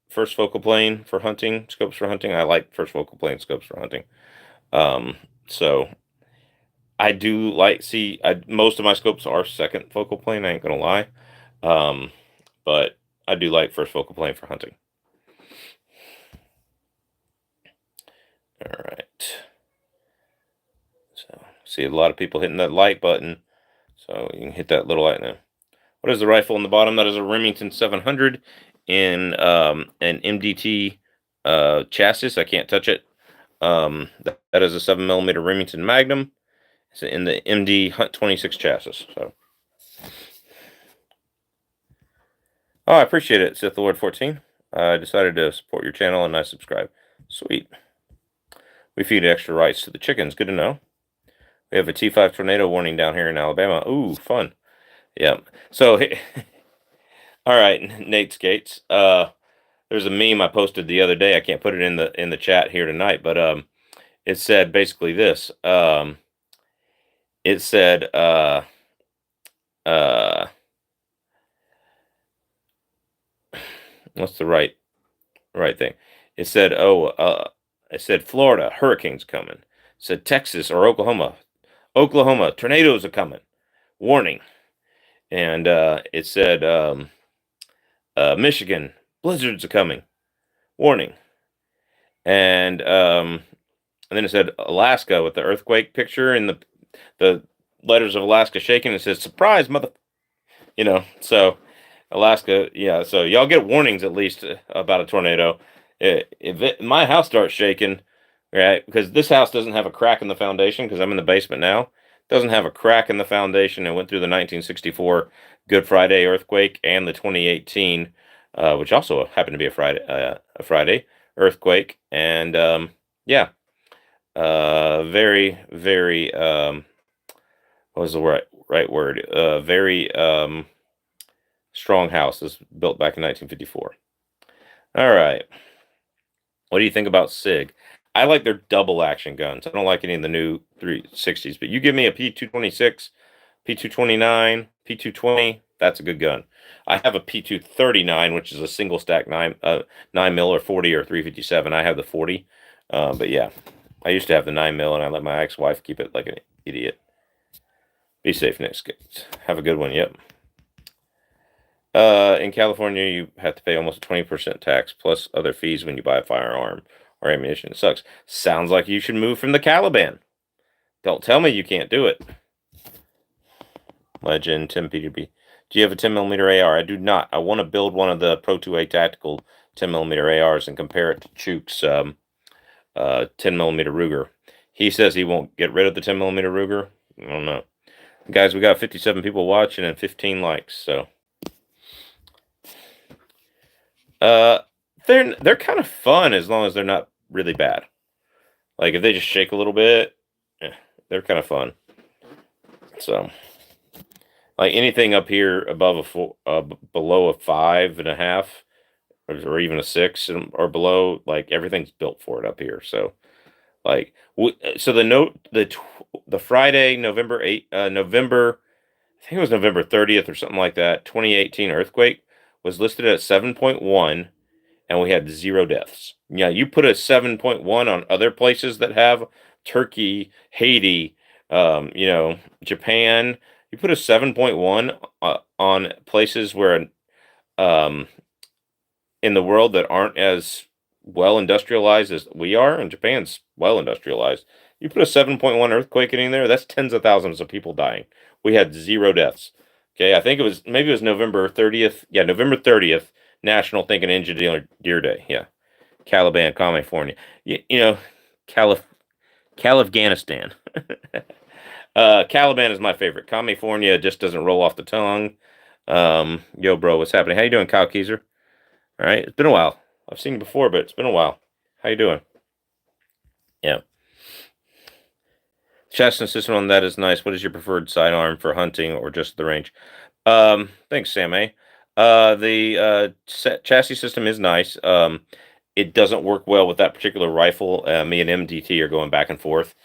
Speaker 1: First focal plane for hunting, scopes for hunting. I like first focal plane scopes for hunting. So I do like, most of my scopes are second focal plane, I ain't gonna lie. But I do like first focal plane for hunting. All right. So see a lot of people hitting that like button. So you can hit that little light now. What is the rifle in the bottom? That is a Remington 700 in an MDT chassis. I can't touch it. That is a 7mm Remington Magnum. It's in the MD Hunt 26 chassis. So, oh, I appreciate it, Sith Lord 14. I decided to support your channel and I subscribe. Sweet. We feed extra rice to the chickens. Good to know. We have a T5 tornado warning down here in Alabama. Ooh, fun. Yeah. So, all right, Nate Skates. There's a meme I posted the other day. I can't put it in the chat here tonight, but it said basically this. It said what's the right thing? It said it said Florida, hurricanes coming. It said Texas or Oklahoma, tornadoes are coming. Warning. And it said Michigan, blizzards are coming. Warning. And then it said Alaska with the earthquake picture and the letters of Alaska shaking. It says surprise, mother. So Alaska, yeah. So y'all get warnings at least about a tornado. If my house starts shaking, right? Because this house doesn't have a crack in the foundation because I'm in the basement now. It doesn't have a crack in the foundation. It went through the 1964 Good Friday earthquake and the 2018, which also happened to be a Friday earthquake. And yeah, very, very. What was the right word? Very strong house. This was built back in 1954. All right. What do you think about SIG? I like their double action guns. I don't like any of the new 360s, but you give me a P226, P229, P220, that's a good gun. I have a P239, which is a single stack 9mm or 40 or 357. I have the 40. But yeah, I used to have the 9mm and I let my ex-wife keep it like an idiot. Be safe, next. Have a good one. Yep. In California, you have to pay almost a 20% tax plus other fees when you buy a firearm or ammunition. It sucks. Sounds like you should move from the Caliban. Don't tell me you can't do it. Legend, Tim Peterby. Do you have a 10mm AR? I do not. I want to build one of the Pro 2A tactical 10mm ARs and compare it to Chuke's 10mm Ruger. He says he won't get rid of the 10mm Ruger. I don't know. Guys, we got 57 people watching and 15 likes, so they're kind of fun as long as they're not really bad. Like if they just shake a little bit, they're kind of fun. So like anything up here above below a 5.5 or even a 6 or below, like everything's built for it up here. So like so the Friday November 8 November, I think it was November 30th or something like that, 2018 earthquake was listed at 7.1 and we had 0 deaths. Yeah, you put a 7.1 on other places that have Turkey, Haiti, Japan. You put a 7.1 on places where in the world that aren't as well industrialized as we are, and Japan's well industrialized. You put a 7.1 earthquake in there, that's tens of thousands of people dying. We had 0 deaths. Okay, I think maybe it was November 30th. Yeah, November 30th, National Thinking Engineer Deer Day. Yeah, Caliban, California. Afghanistan. Caliban is my favorite. California just doesn't roll off the tongue. Yo, bro, what's happening? How you doing, Kyle Keyser? All right, it's been a while. I've seen you before, but it's been a while. How you doing? Yeah. Chassis system on that is nice. What is your preferred sidearm for hunting or just the range? Thanks, Sam A. The chassis system is nice. it doesn't work well with that particular rifle. Me and MDT are going back and forth.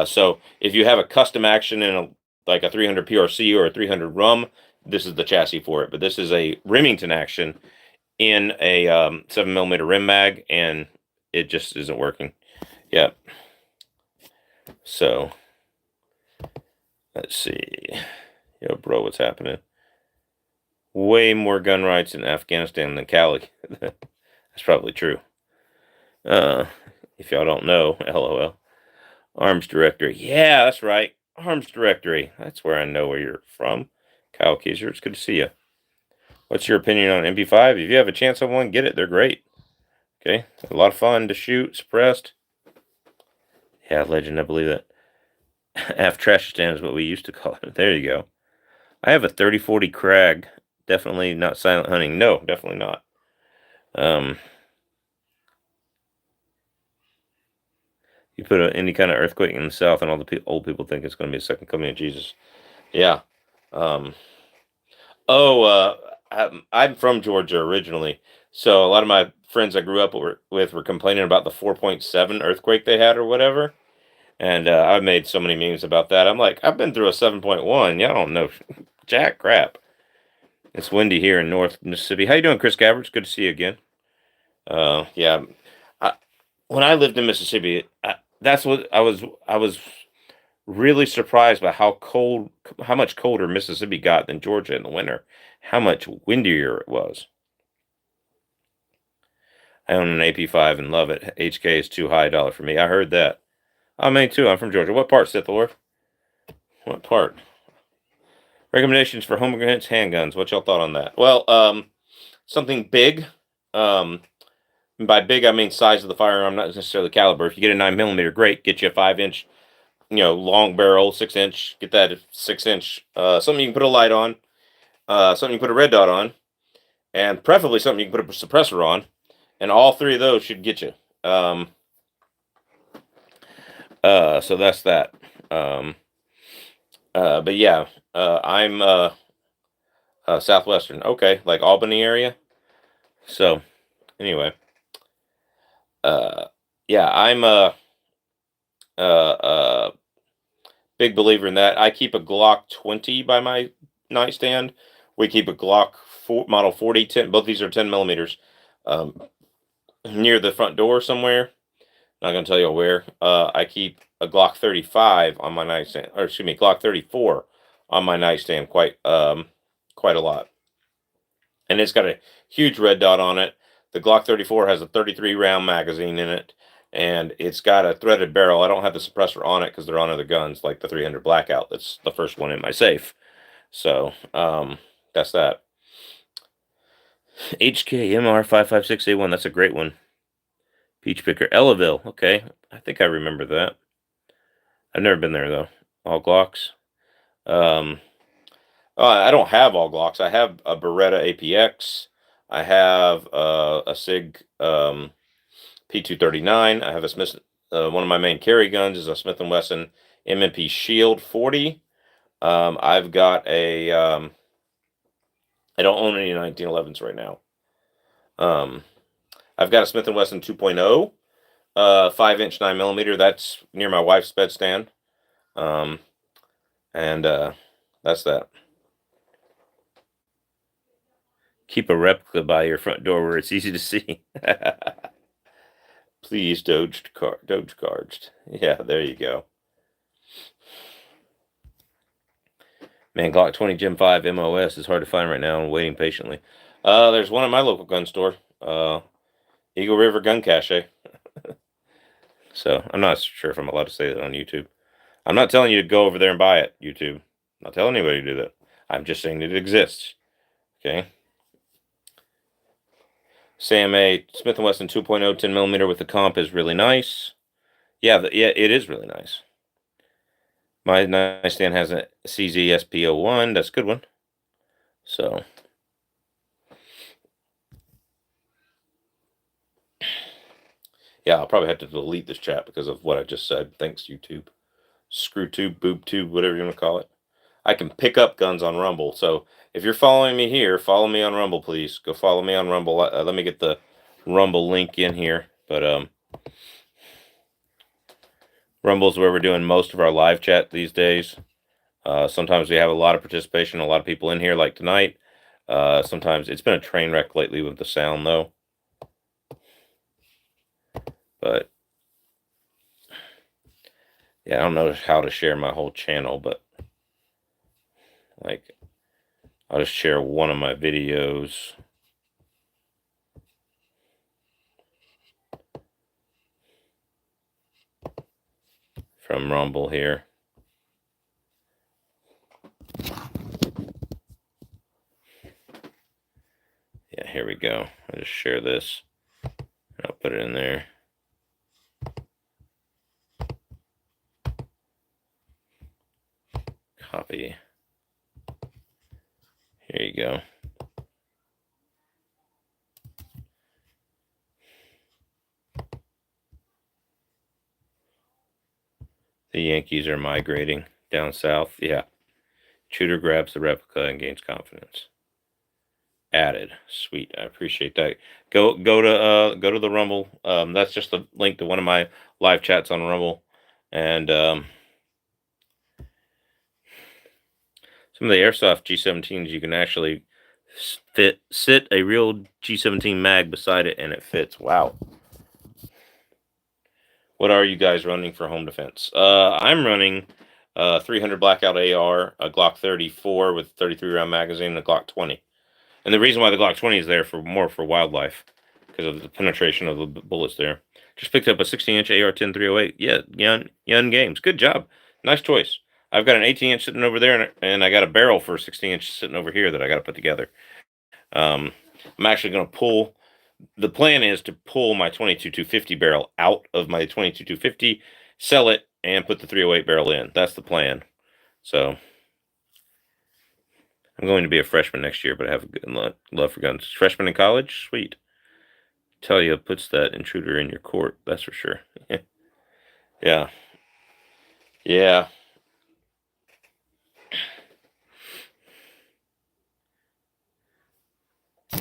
Speaker 1: So if you have a custom action in like a 300 PRC or a 300 RUM, this is the chassis for it. But this is a Remington action in a 7mm rim mag, and it just isn't working. Yeah. So let's see. Yo, bro, what's happening? Way more gun rights in Afghanistan than Cali. That's probably true. If y'all don't know, LOL. Arms Directory. Yeah, that's right. Arms Directory. That's where I know where you're from. Kyle Keiser, it's good to see you. What's your opinion on MP5? If you have a chance on one, get it. They're great. Okay. A lot of fun to shoot, suppressed. Yeah, legend, I believe that. Afterchat is what we used to call it. There you go. I have a 3040 Krag. Definitely not silent hunting. No, definitely not. You put any kind of earthquake in the south, and all the old people think it's going to be a second coming of Jesus. Yeah. I'm from Georgia originally, so a lot of my friends I grew up with were complaining about the 4.7 earthquake they had or whatever, and I've made so many memes about that. I'm like, I've been through a 7.1. Y'all don't know jack crap. It's windy here in North Mississippi. How you doing, Chris Gabbard? Good to see you again. Yeah. When I lived in Mississippi, that's what I was really surprised by how much colder Mississippi got than Georgia in the winter. How much windier it was. I own an AP5 and love it. HK is too high a dollar for me. I heard that. I mean, too. I'm from Georgia. What part, Sith Lord? What part? Recommendations for home defense handguns. What y'all thought on that? Well, something big. By big, I mean size of the firearm, not necessarily caliber. If you get a 9mm, great. Get you a 5-inch, long barrel, 6-inch. Get that 6-inch. Something you can put a light on. Something you can put a red dot on. And preferably something you can put a suppressor on. And all three of those should get you. So that's that. But yeah, I'm Southwestern. Okay, like Albany area. So anyway, yeah, I'm a big believer in that. I keep a Glock 20 by my nightstand. We keep a Glock model 40, 10. Both these are 10mm. Near the front door somewhere. Not gonna tell you where. I keep a Glock 35 on my nightstand, or excuse me, Glock 34 on my nightstand quite a lot. And it's got a huge red dot on it. The Glock 34 has a 33 round magazine in it, and it's got a threaded barrel. I don't have the suppressor on it because they're on other guns, like the 300 Blackout. That's the first one in my safe. So that's that. HK MR556A1. That's a great one. Peach Picker. Ellaville. Okay. I think I remember that. I've never been there, though. All Glocks. I don't have all Glocks. I have a Beretta APX. I have a SIG P239. I have a Smith. One of my main carry guns is a Smith & Wesson M&P Shield 40. I've got a... I don't own any 1911s right now. I've got a Smith & Wesson 2.0, 5-inch 9mm. That's near my wife's bedstand. And that's that. Keep a replica by your front door where it's easy to see. Please, Doge cards. Yeah, there you go. Man, Glock 20 Gen 5 MOS is hard to find right now. I'm waiting patiently. There's one at my local gun store. Eagle River Gun Cache. So, I'm not sure if I'm allowed to say that on YouTube. I'm not telling you to go over there and buy it, YouTube. I'm not telling anybody to do that. I'm just saying that it exists. Okay? Sam A. Smith & Wesson 2.0 10mm with the comp is really nice. Yeah, it is really nice. My nightstand has a CZ SP01. That's a good one. So, yeah, I'll probably have to delete this chat because of what I just said. Thanks, YouTube. Screw tube, boob tube, whatever you want to call it. I can pick up guns on Rumble. So if you're following me here, follow me on Rumble, please. Go follow me on Rumble. Let me get the Rumble link in here, but Rumble's where we're doing most of our live chat these days. Sometimes we have a lot of participation, a lot of people in here, like tonight. Sometimes it's been a train wreck lately with the sound, though. But yeah, I don't know how to share my whole channel, but like, I'll just share one of my videos. From Rumble here. Yeah, here we go. I'll just share this. I'll put it in there. Copy. Here you go. The Yankees are migrating down south. Yeah. Shooter grabs the replica and gains confidence. Added. Sweet. I appreciate that. Go to the Rumble. That's just a link to one of my live chats on Rumble. And some of the airsoft G17s, you can actually sit a real G17 mag beside it and it fits. Wow. What are you guys running for home defense? I'm running 300 Blackout AR, a Glock 34 with 33 round magazine, and a Glock 20. And the reason why the Glock 20 is there for more for wildlife because of the penetration of the bullets there. Just picked up a 16-inch AR-10 308. Yeah, Young Games. Good job. Nice choice. I've got an 18-inch sitting over there, and I got a barrel for a 16-inch sitting over here that I got to put together. I'm actually going to pull. The plan is to pull my 22-250 barrel out of my 22-250, sell it, and put the 308 barrel in. That's the plan. So I'm going to be a freshman next year, but I have a good love for guns. Freshman in college? Sweet. Tell you, puts that intruder in your court. That's for sure. Yeah. Yeah.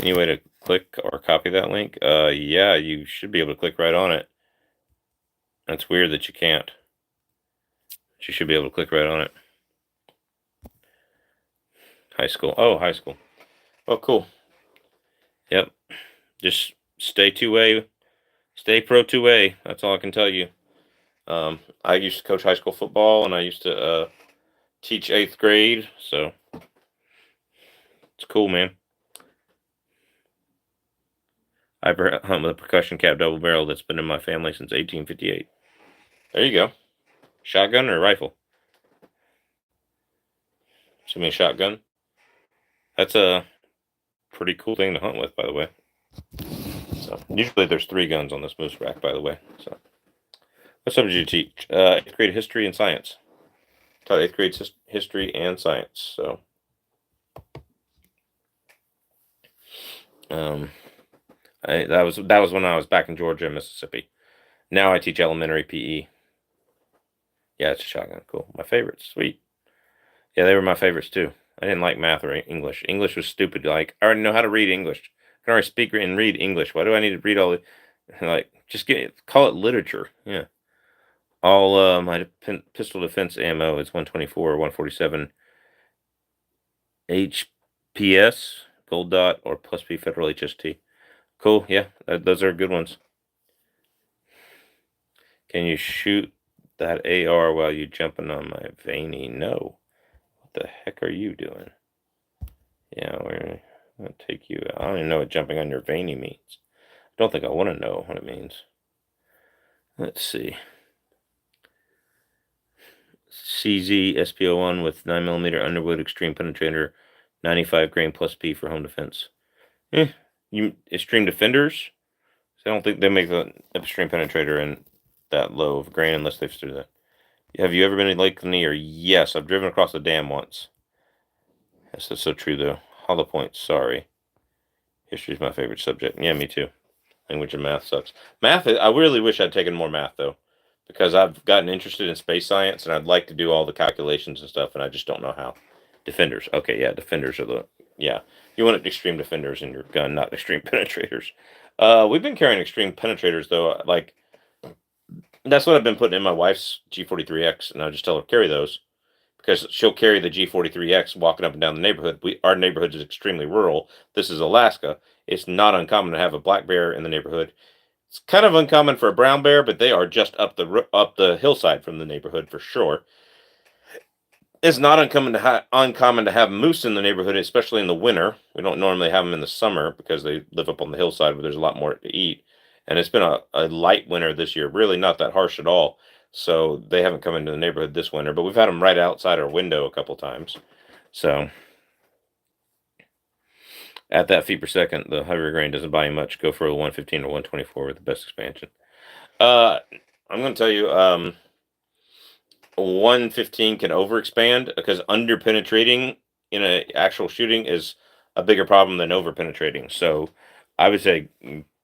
Speaker 1: Any way to click or copy that link? Yeah, you should be able to click right on it. That's weird that you can't. But you should be able to click right on it. High school. Oh, high school. Oh, cool. Yep. Just stay 2A. Stay pro 2A. That's all I can tell you. I used to coach high school football, and I used to teach 8th grade, so it's cool, man. I hunt with a percussion cap double barrel that's been in my family since 1858. There you go. Shotgun or rifle? Assuming shotgun. That's a pretty cool thing to hunt with, by the way. So usually there's 3 guns on this moose rack, by the way. So what subject did you teach? 8th grade history and science. Taught 8th grade history and science. So that was when I was back in Georgia and Mississippi. Now I teach elementary PE. Yeah, it's a shotgun. Cool. My favorites. Sweet. Yeah, they were my favorites too. I didn't like math or English. English was stupid. Like, I already know how to read English. I can already speak and read English. Why do I need to read all the, like, just call it literature. Yeah. All my pistol defense ammo is 124 or 147 HPS, Gold Dot, or plus P Federal HST. Cool. Yeah, those are good ones. Can you shoot that AR while you jumping on my veiny? No. What the heck are you doing? Yeah, we're going to take you out. I don't even know what jumping on your veiny means. I don't think I want to know what it means. Let's see. CZ SPO1 with 9mm Underwood Extreme Penetrator, 95 grain plus P for home defense. You Extreme Defenders? I don't think they make the Extreme Penetrator in that low of grain unless they've stood that. Have you ever been in Lake Lanier? Yes, I've driven across the dam once. That's so true, though. Hollow points, sorry. History's my favorite subject. Yeah, me too. Language and math sucks. Math, I really wish I'd taken more math, though, because I've gotten interested in space science, and I'd like to do all the calculations and stuff, and I just don't know how. Defenders. Okay, yeah, defenders are the... Yeah, you want extreme defenders in your gun, not extreme penetrators. We've been carrying extreme penetrators though. Like that's what I've been putting in my wife's G43X, and I just tell her carry those because she'll carry the G43X walking up and down the neighborhood. Our neighborhood is extremely rural. This is Alaska. It's not uncommon to have a black bear in the neighborhood. It's kind of uncommon for a brown bear, but they are just up the hillside from the neighborhood for sure. It's not uncommon to have moose in the neighborhood, especially in the winter. We don't normally have them in the summer because they live up on the hillside where there's a lot more to eat. And it's been a light winter this year, really not that harsh at all. So they haven't come into the neighborhood this winter, but we've had them right outside our window a couple times. So at that feet per second, the heavier grain doesn't buy you much. Go for a 115 or 124 with the best expansion. I'm going to tell you, 115 can overexpand because under penetrating in an actual shooting is a bigger problem than over penetrating. So I would say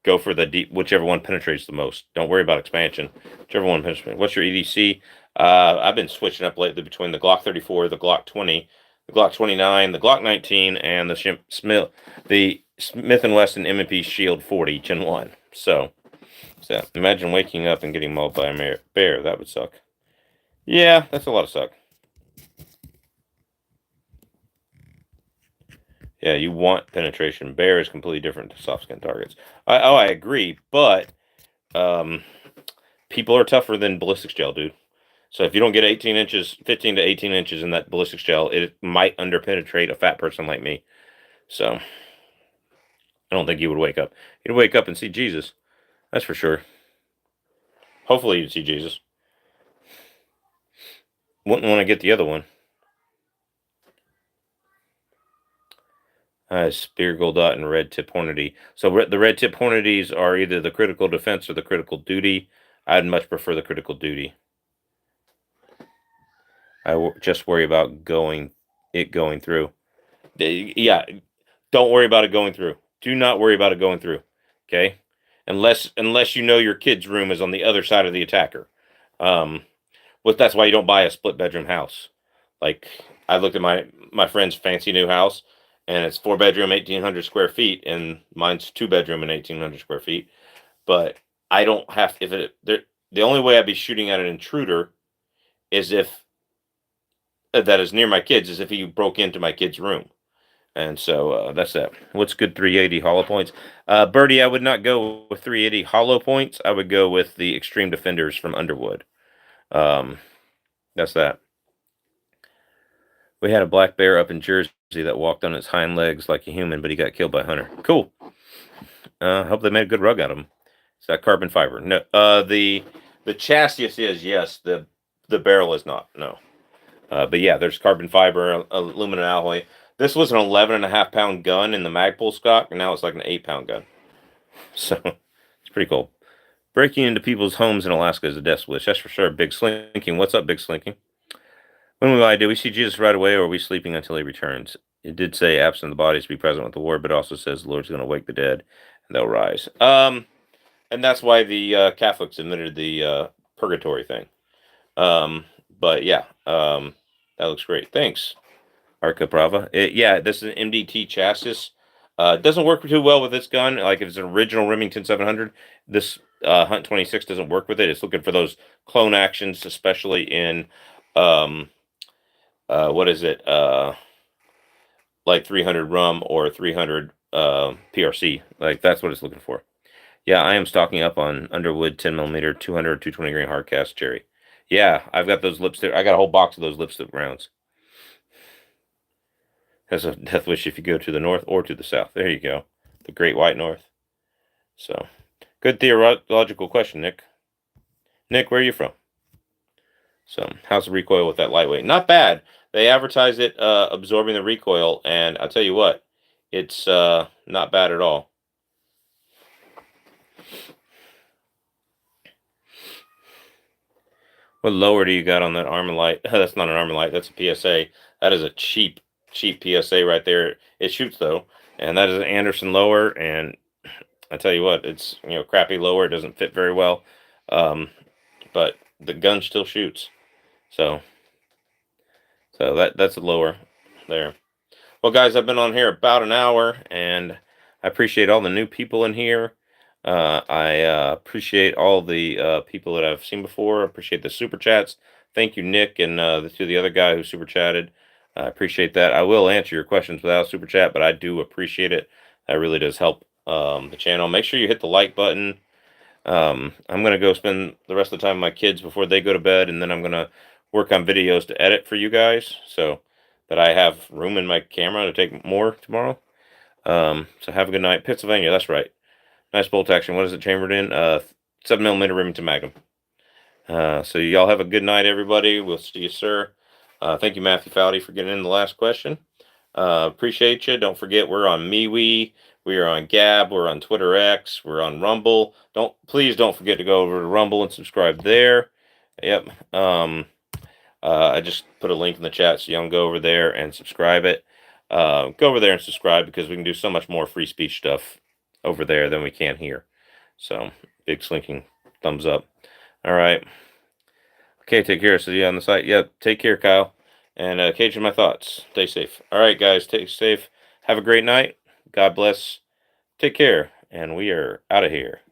Speaker 1: go for the deep, whichever one penetrates the most. Don't worry about expansion. Whichever one penetrates. What's your EDC? I've been switching up lately between the Glock 34, the Glock 20, the Glock 29, the Glock 19, and the Smith & Wesson M&P Shield 40 Gen 1. So imagine waking up and getting mauled by a bear. That would suck. Yeah, that's a lot of suck. Yeah, you want penetration. Bear is completely different to soft skin targets. I agree, but people are tougher than ballistics gel, dude. So if you don't get 18 inches, 15 to 18 inches in that ballistics gel, it might underpenetrate a fat person like me. So I don't think you would wake up. You'd wake up and see Jesus. That's for sure. Hopefully you'd see Jesus. Wouldn't want to get the other one. Spear gold dot and red tip hornady. So the red tip hornadies are either the critical defense or the critical duty. I'd much prefer the critical duty. Just worry about going through. Yeah, don't worry about it going through. Do not worry about it going through. Okay, unless you know your kid's room is on the other side of the attacker. Well, that's why you don't buy a split bedroom house. Like I looked at my friend's fancy new house, and it's 4-bedroom, 1,800 square feet, and mine's 2-bedroom and 1,800 square feet. But I don't have the only way I'd be shooting at an intruder is if that is near my kids is if he broke into my kid's room. And so that's that. What's good 380 hollow points? Birdie, I would not go with 380 hollow points. I would go with the Extreme Defenders from Underwood. That's that. We had a black bear up in Jersey that walked on its hind legs like a human, but he got killed by a hunter. Cool. Hope they made a good rug out of him. Is that carbon fiber? No. The chassis is yes. The barrel is not. No. But yeah, there's carbon fiber, aluminum alloy. This was an 11.5 pound gun in the Magpul stock, and now it's like an 8-pound gun. So it's pretty cool. Breaking into people's homes in Alaska is a death wish. That's for sure. Big Slinking. What's up, Big Slinking? When will I do we see Jesus right away, or are we sleeping until he returns? It did say, absent the bodies, be present with the Lord, but also says the Lord's going to wake the dead, and they'll rise. And that's why the Catholics admitted the purgatory thing. But yeah, that looks great. Thanks, Arca Brava. Yeah, this is an MDT chassis. It doesn't work too well with this gun. Like if it's an original Remington 700, this Hunt 26 doesn't work with it. It's looking for those clone actions, especially in what is it? Like 300 rum or 300 PRC. Like that's what it's looking for. Yeah, I am stocking up on Underwood 10mm 200 220 grain hardcast cherry. Yeah, I've got those lipstick. I got a whole box of those lipstick rounds. That's a death wish if you go to the north or to the south. There you go. The Great White North. So, good theological question, Nick. Nick, where are you from? So, how's the recoil with that lightweight? Not bad. They advertise it absorbing the recoil, and I'll tell you what, it's not bad at all. What lower do you got on that Armalite? That's not an Armalite. That's a PSA. That is a cheap PSA right there. It shoots though, and that is an Anderson lower. And I tell you what, it's crappy lower. It doesn't fit very well, but the gun still shoots. So that's a lower there. Well, guys, I've been on here about an hour, and I appreciate all the new people in here. I appreciate all the people that I've seen before. Appreciate the super chats. Thank you, Nick, and to the other guy who super chatted. I appreciate that. I will answer your questions without super chat, but I do appreciate it. That really does help the channel. Make sure you hit the like button. I'm gonna go spend the rest of the time with my kids before they go to bed, and then I'm gonna work on videos to edit for you guys, so that I have room in my camera to take more tomorrow. So have a good night, Pennsylvania. That's right. Nice bolt action. What is it chambered in? 7mm Remington Magnum. So y'all have a good night, everybody. We'll see you, sir. Thank you, Matthew Fowdy, for getting in the last question. Appreciate you. Don't forget, we're on MeWe. We are on Gab. We're on Twitter X. We're on Rumble. Please don't forget to go over to Rumble and subscribe there. Yep. I just put a link in the chat so y'all can go over there and subscribe it. Go over there and subscribe because we can do so much more free speech stuff over there than we can here. So big slinking thumbs up. All right. Okay, take care. See you on the site. Yep. Take care, Kyle. And caging my thoughts. Stay safe. All right, guys. Stay safe. Have a great night. God bless. Take care. And we are out of here.